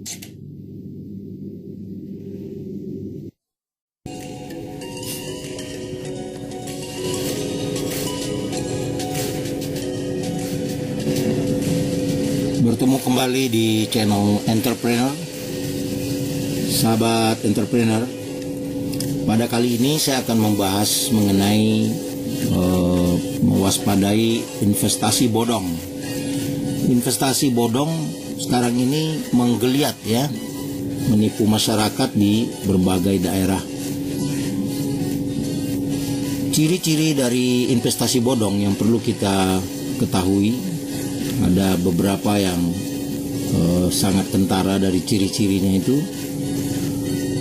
Bertemu kembali di channel Entrepreneur, sahabat entrepreneur. Pada kali ini saya akan membahas mengenai mewaspadai investasi bodong. Investasi bodong sekarang ini menggeliat ya, menipu masyarakat di berbagai daerah. Ciri-ciri dari investasi bodong yang perlu kita ketahui, ada beberapa yang sangat kentara dari ciri-cirinya itu.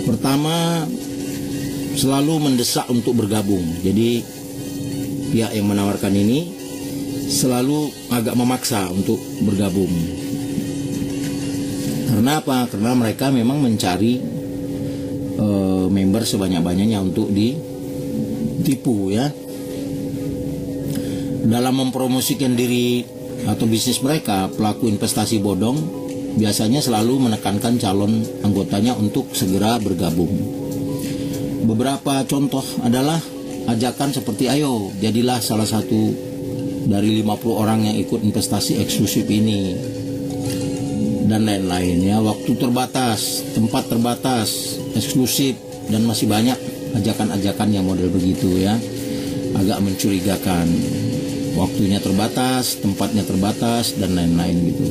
Pertama, selalu mendesak untuk bergabung. Jadi pihak yang menawarkan ini selalu agak memaksa untuk bergabung. Karena apa? Karena mereka memang mencari member sebanyak-banyaknya untuk ditipu ya. Dalam mempromosikan diri atau bisnis mereka, pelaku investasi bodong biasanya selalu menekankan calon anggotanya untuk segera bergabung. Beberapa contoh adalah ajakan seperti, ayo jadilah salah satu dari 50 orang yang ikut investasi eksklusif ini, dan lain-lain ya. Waktu terbatas, tempat terbatas, eksklusif, dan masih banyak ajakan-ajakan yang model begitu ya. Agak mencurigakan. Waktunya terbatas, tempatnya terbatas, dan lain-lain gitu.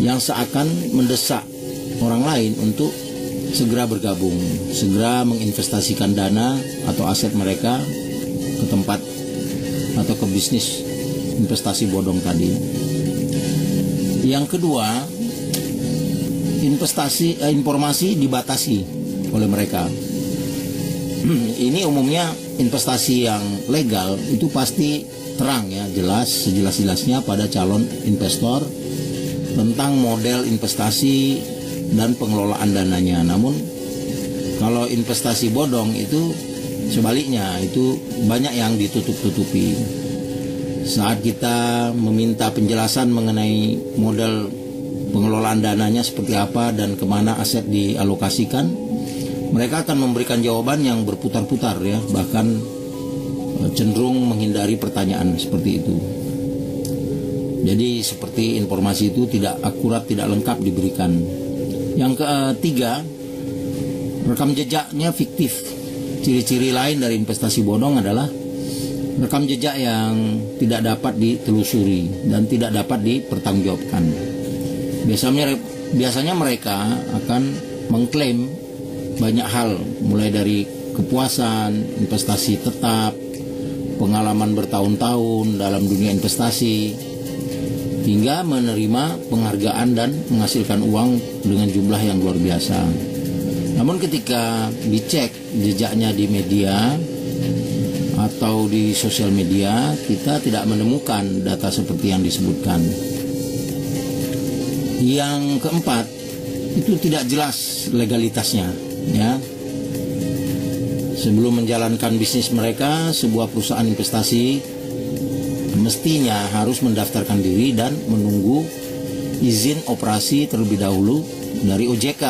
Yang seakan mendesak orang lain untuk segera bergabung, segera menginvestasikan dana atau aset mereka ke tempat atau ke bisnis investasi bodong tadi. Yang kedua, informasi dibatasi oleh mereka. Ini umumnya investasi yang legal itu pasti terang ya, jelas, sejelas-jelasnya pada calon investor tentang model investasi dan pengelolaan dananya. Namun kalau investasi bodong itu sebaliknya, itu banyak yang ditutup-tutupi. Saat kita meminta penjelasan mengenai model pengelolaan dananya seperti apa dan kemana aset dialokasikan, mereka akan memberikan jawaban yang berputar-putar ya, bahkan cenderung menghindari pertanyaan seperti itu. Jadi seperti informasi itu tidak akurat, tidak lengkap diberikan. Yang ketiga, rekam jejaknya fiktif. Ciri-ciri lain dari investasi bodong adalah rekam jejak yang tidak dapat ditelusuri dan tidak dapat dipertanggungjawabkan. Biasanya mereka akan mengklaim banyak hal, mulai dari kepuasan, investasi tetap, pengalaman bertahun-tahun dalam dunia investasi, hingga menerima penghargaan dan menghasilkan uang dengan jumlah yang luar biasa. Namun ketika dicek jejaknya di media atau di sosial media, kita tidak menemukan data seperti yang disebutkan. Yang keempat, itu tidak jelas legalitasnya ya. Sebelum menjalankan bisnis mereka, sebuah perusahaan investasi mestinya harus mendaftarkan diri dan menunggu izin operasi terlebih dahulu dari OJK.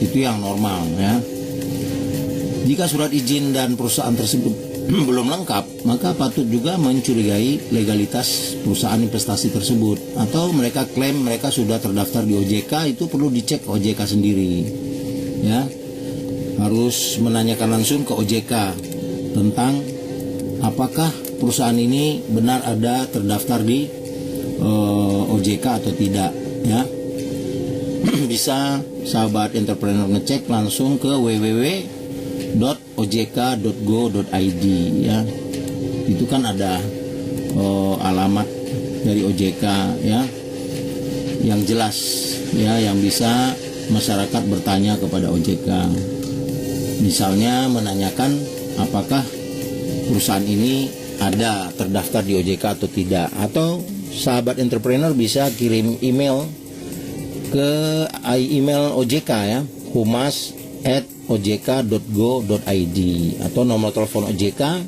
Itu yang normal ya. Jika surat izin dan perusahaan tersebut belum lengkap, maka patut juga mencurigai legalitas perusahaan investasi tersebut. Atau mereka klaim mereka sudah terdaftar di OJK, itu perlu dicek OJK sendiri ya. Harus menanyakan langsung ke OJK tentang apakah perusahaan ini benar ada terdaftar di OJK atau tidak ya. Bisa sahabat entrepreneur ngecek langsung ke www.ojk.go.id ya. Itu kan ada alamat dari OJK ya, yang jelas ya, yang bisa masyarakat bertanya kepada OJK. Misalnya menanyakan apakah perusahaan ini ada terdaftar di OJK atau tidak. Atau sahabat entrepreneur bisa kirim email ke email OJK ya, humas@ojk.go.id, atau nomor telepon OJK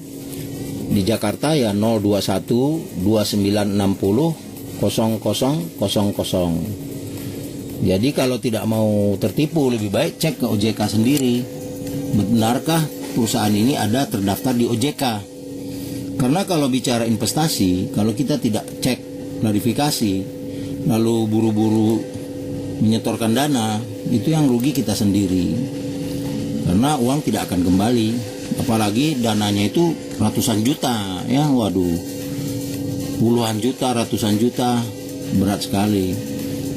di Jakarta ya 021 2960 0000. Jadi kalau tidak mau tertipu, lebih baik cek ke OJK sendiri. Benarkah perusahaan ini ada terdaftar di OJK? Karena kalau bicara investasi, kalau kita tidak cek, klarifikasi, lalu buru-buru menyetorkan dana, itu yang rugi kita sendiri. Karena uang tidak akan kembali. Apalagi dananya itu ratusan juta, ya, waduh. Puluhan juta, ratusan juta, berat sekali.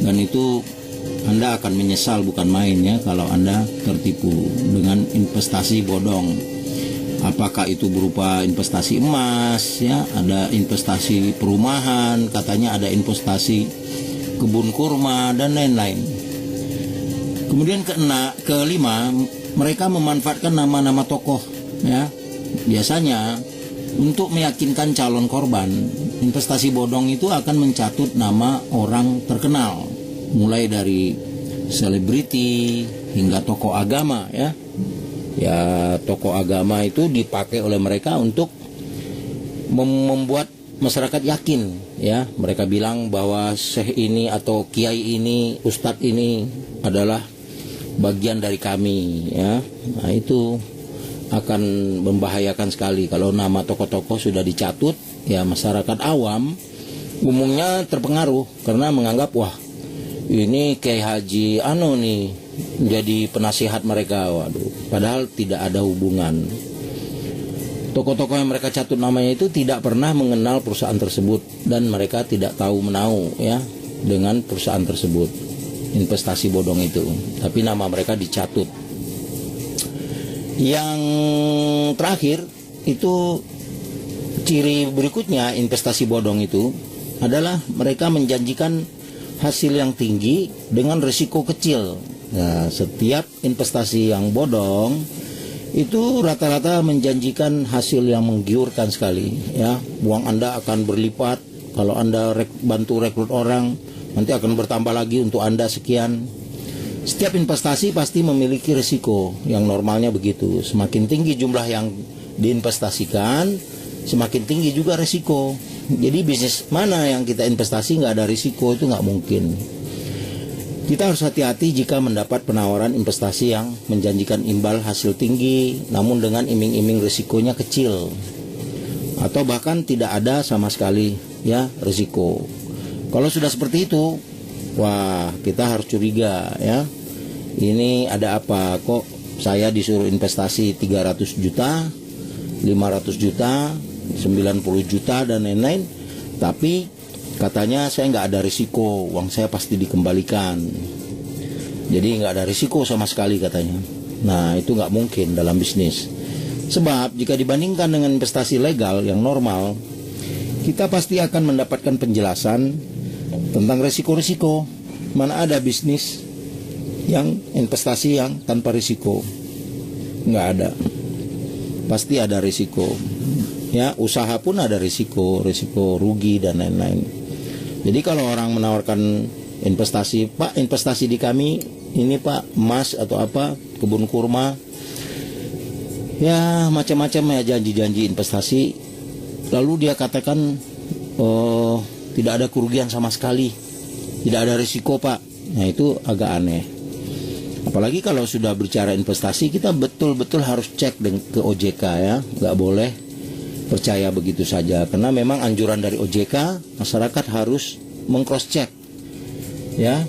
Dan itu Anda akan menyesal bukan main ya kalau Anda tertipu dengan investasi bodong. Apakah itu berupa investasi emas, ya, ada investasi perumahan, katanya ada investasi kebun kurma dan lain-lain. Kemudian kelima, mereka memanfaatkan nama-nama tokoh, ya. Biasanya untuk meyakinkan calon korban, investasi bodong itu akan mencatut nama orang terkenal, mulai dari selebriti hingga tokoh agama, ya. Ya, tokoh agama itu dipakai oleh mereka untuk membuat masyarakat yakin, ya. Mereka bilang bahwa syekh ini atau kiai ini, ustadz ini adalah bagian dari kami, ya. Nah, itu akan membahayakan sekali kalau nama tokoh-tokoh sudah dicatut, ya. Masyarakat awam umumnya terpengaruh karena menganggap, wah, ini Kiai Haji nih jadi penasihat mereka. Waduh, padahal tidak ada hubungan. Tokoh-tokoh yang mereka catut namanya itu tidak pernah mengenal perusahaan tersebut dan mereka tidak tahu menau, ya, dengan perusahaan tersebut, investasi bodong itu. Tapi nama mereka dicatut. Yang terakhir itu, ciri berikutnya investasi bodong itu adalah mereka menjanjikan hasil yang tinggi dengan risiko kecil. Nah, setiap investasi yang bodong itu rata-rata menjanjikan hasil yang menggiurkan sekali, ya. Uang Anda akan berlipat kalau Anda bantu rekrut orang, nanti akan bertambah lagi untuk Anda sekian. Setiap investasi pasti memiliki risiko yang normalnya begitu. Semakin tinggi jumlah yang diinvestasikan, semakin tinggi juga risiko. Jadi bisnis mana yang kita investasi nggak ada risiko, itu nggak mungkin. Kita harus hati-hati jika mendapat penawaran investasi yang menjanjikan imbal hasil tinggi, namun dengan iming-iming risikonya kecil, atau bahkan tidak ada sama sekali, ya, risiko. Kalau sudah seperti itu, wah, kita harus curiga, ya. Ini ada apa? Kok saya disuruh investasi 300 juta, 500 juta, 90 juta dan lain-lain, tapi katanya saya nggak ada risiko, uang saya pasti dikembalikan. Jadi nggak ada risiko sama sekali katanya. Nah, itu nggak mungkin dalam bisnis. Sebab jika dibandingkan dengan investasi legal yang normal, kita pasti akan mendapatkan penjelasan tentang risiko-risiko. Mana ada bisnis yang investasi yang tanpa risiko? Nggak ada. Pasti ada risiko. Ya, usaha pun ada risiko rugi dan lain-lain. Jadi kalau orang menawarkan investasi, Pak, investasi di kami ini, Pak, emas atau apa, kebun kurma, ya macam-macam, ya, janji-janji investasi, lalu dia katakan, oh, tidak ada kerugian sama sekali, tidak ada risiko, Pak. Nah, itu agak aneh. Apalagi kalau sudah bicara investasi, kita betul-betul harus cek ke OJK, ya, nggak boleh percaya begitu saja, karena memang anjuran dari OJK, masyarakat harus meng-cross check, ya.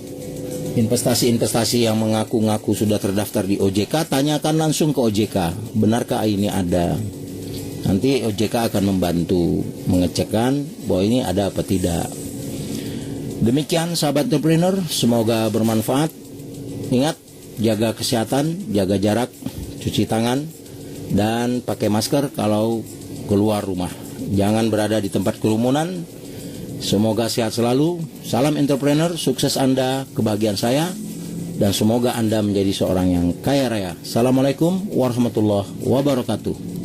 Investasi-investasi yang mengaku-ngaku sudah terdaftar di OJK, tanyakan langsung ke OJK, benarkah ini ada? Nanti OJK akan membantu mengecekkan bahwa ini ada apa tidak. Demikian sahabat entrepreneur, semoga bermanfaat. Ingat, jaga kesehatan, jaga jarak, cuci tangan, dan pakai masker kalau keluar rumah. Jangan berada di tempat kerumunan. Semoga sehat selalu. Salam entrepreneur, sukses Anda, kebahagiaan saya, dan semoga Anda menjadi seorang yang kaya raya. Assalamualaikum warahmatullahi wabarakatuh.